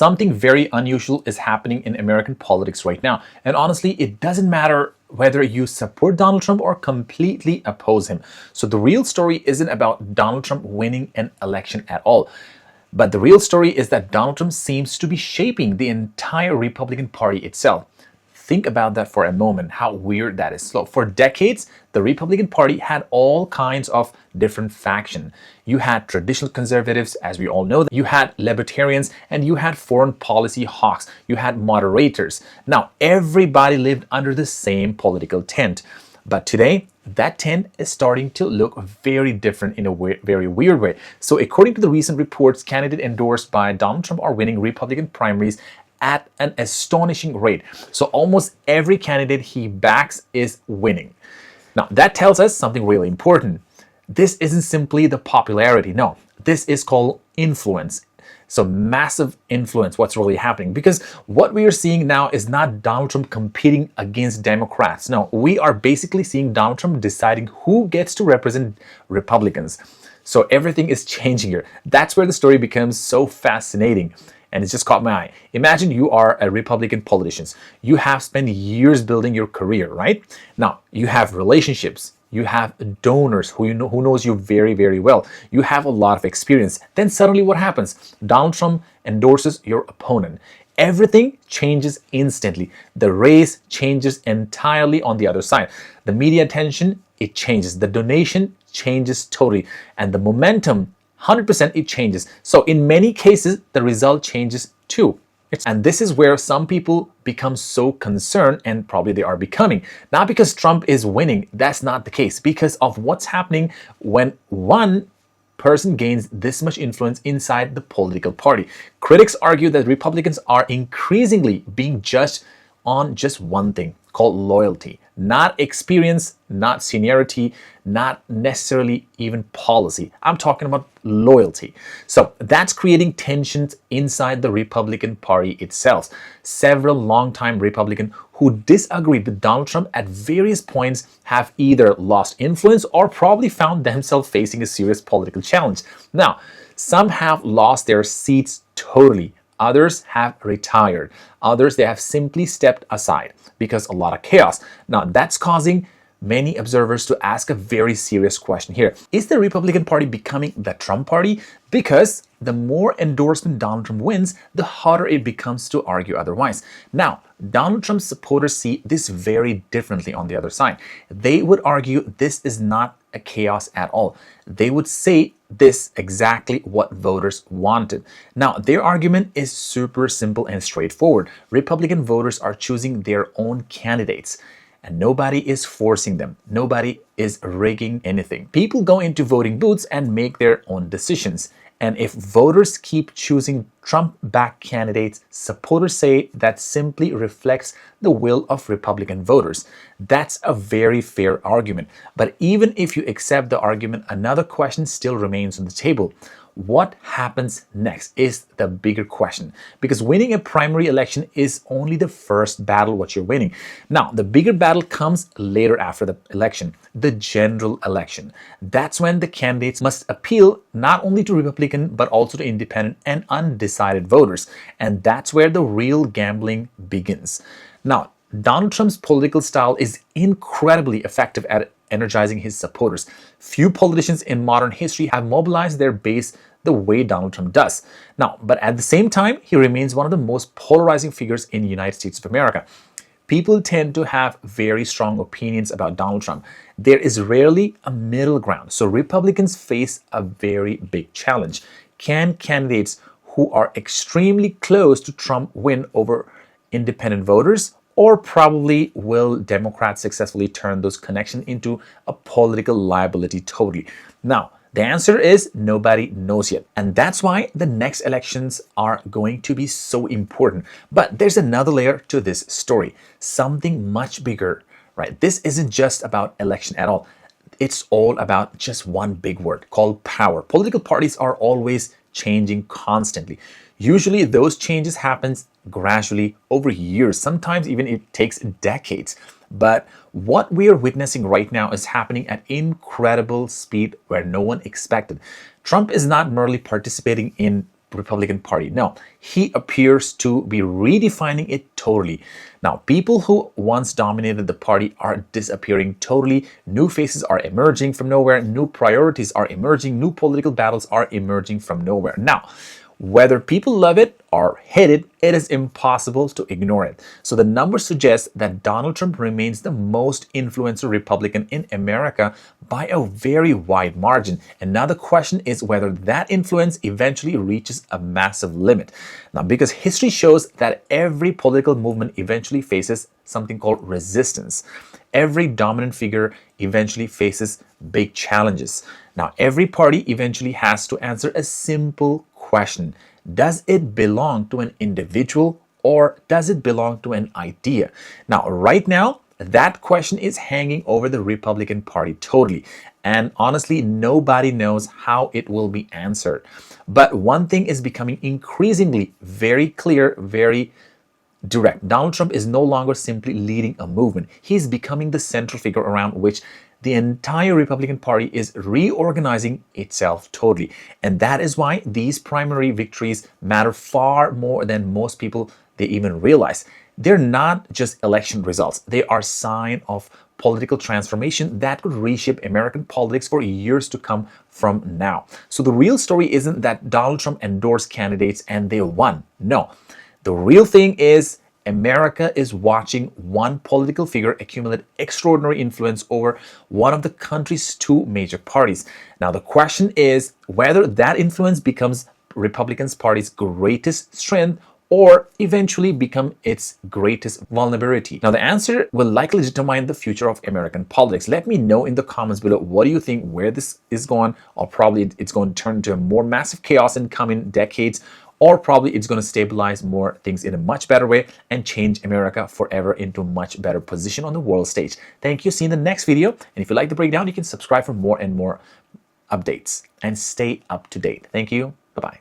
Something very unusual is happening in American politics right now. And honestly, it doesn't matter whether you support Donald Trump or completely oppose him. So the real story isn't about Donald Trump winning an election at all. But the real story is that Donald Trump seems to be shaping the entire Republican Party itself. Think about that for a moment, how weird that is. So for decades, the Republican Party had all kinds of different factions. You had traditional conservatives, as we all know. You had libertarians, and you had foreign policy hawks. You had moderators. Now, everybody lived under the same political tent. But today, that tent is starting to look very different in a very weird way. So according to the recent reports, candidates endorsed by Donald Trump are winning Republican primaries at an astonishing rate. So almost every candidate he backs is winning. Now, that tells us something really important. This isn't simply the popularity. No, this is called influence. So massive influence, what's really happening. Because what we are seeing now is not Donald Trump competing against Democrats. No, we are basically seeing Donald Trump deciding who gets to represent Republicans. So everything is changing here. That's where the story becomes so fascinating. And it's just caught my eye. Imagine you are a Republican politician. You have spent years building your career, right? Now, you have relationships. You have donors who knows you very, very well. You have a lot of experience. Then suddenly what happens? Donald Trump endorses your opponent. Everything changes instantly. The race changes entirely on the other side. The media attention, it changes. The donation changes totally. And the momentum, 100% it changes. So in many cases, the result changes too. And this is where some people become so concerned, and probably they are becoming. Not because Trump is winning, that's not the case. Because of what's happening when one person gains this much influence inside the political party. Critics argue that Republicans are increasingly being judged on just one thing called loyalty. Not experience, not seniority, not necessarily even policy. I'm talking about loyalty. So that's creating tensions inside the Republican Party itself. Several longtime Republicans who disagreed with Donald Trump at various points have either lost influence or probably found themselves facing a serious political challenge. Now, some have lost their seats totally. Others have retired. Others, they have simply stepped aside because a lot of chaos. Now, that's causing many observers to ask a very serious question here. Is the Republican Party becoming the Trump Party? Because the more endorsement Donald Trump wins, the harder it becomes to argue otherwise. Now, Donald Trump's supporters see this very differently on the other side. They would argue this is not a chaos at all. They would say this exactly what voters wanted. Now, their argument is super simple and straightforward. Republican voters are choosing their own candidates, and nobody is forcing them. Nobody is rigging anything. People go into voting booths and make their own decisions. And if voters keep choosing Trump-backed candidates, supporters say that simply reflects the will of Republican voters. That's a very fair argument. But even if you accept the argument, another question still remains on the table. What happens next is the bigger question, because winning a primary election is only the first battle what you're winning. Now, the bigger battle comes later after the election, the general election. That's when the candidates must appeal not only to Republican but also to independent and undecided voters. And that's where the real gambling begins. Now, Donald Trump's political style is incredibly effective at energizing his supporters. Few politicians in modern history have mobilized their base the way Donald Trump does. Now, but at the same time, he remains one of the most polarizing figures in the United States of America. People tend to have very strong opinions about Donald Trump. There is rarely a middle ground. So Republicans face a very big challenge. Can candidates who are extremely close to Trump win over independent voters? Or probably will Democrats successfully turn those connections into a political liability totally? Now, the answer is nobody knows yet. And that's why the next elections are going to be so important. But there's another layer to this story, something much bigger, right? This isn't just about election at all. It's all about just one big word called power. Political parties are always changing constantly. Usually those changes happen gradually over years. Sometimes even it takes decades. But what we are witnessing right now is happening at incredible speed where no one expected. Trump is not merely participating in Republican Party. No, he appears to be redefining it totally. Now, people who once dominated the party are disappearing totally. New faces are emerging from nowhere. New priorities are emerging. New political battles are emerging from nowhere. Now, whether people love it or hate it, it is impossible to ignore it. So the numbers suggest that Donald Trump remains the most influential Republican in America by a very wide margin. And now the question is whether that influence eventually reaches a massive limit. Now, because history shows that every political movement eventually faces something called resistance. Every dominant figure eventually faces big challenges. Now, every party eventually has to answer a simple question. Does it belong to an individual or does it belong to an idea? Now, right now, that question is hanging over the Republican Party totally. And honestly, nobody knows how it will be answered. But one thing is becoming increasingly very clear, very direct. Donald Trump is no longer simply leading a movement. He's becoming the central figure around which the entire Republican Party is reorganizing itself totally. And that is why these primary victories matter far more than most people they even realize. They're not just election results. They are a sign of political transformation that could reshape American politics for years to come from now. So the real story isn't that Donald Trump endorsed candidates and they won. No. The real thing is America is watching one political figure accumulate extraordinary influence over one of the country's two major parties. Now, the question is whether that influence becomes Republican Party's greatest strength or eventually become its greatest vulnerability. Now, the answer will likely determine the future of American politics. Let me know in the comments below, what do you think where this is going? Or probably it's going to turn into a more massive chaos in coming decades, or probably it's going to stabilize more things in a much better way and change America forever into a much better position on the world stage. Thank you. See you in the next video. And if you like the breakdown, you can subscribe for more and more updates and stay up to date. Thank you. Bye-bye.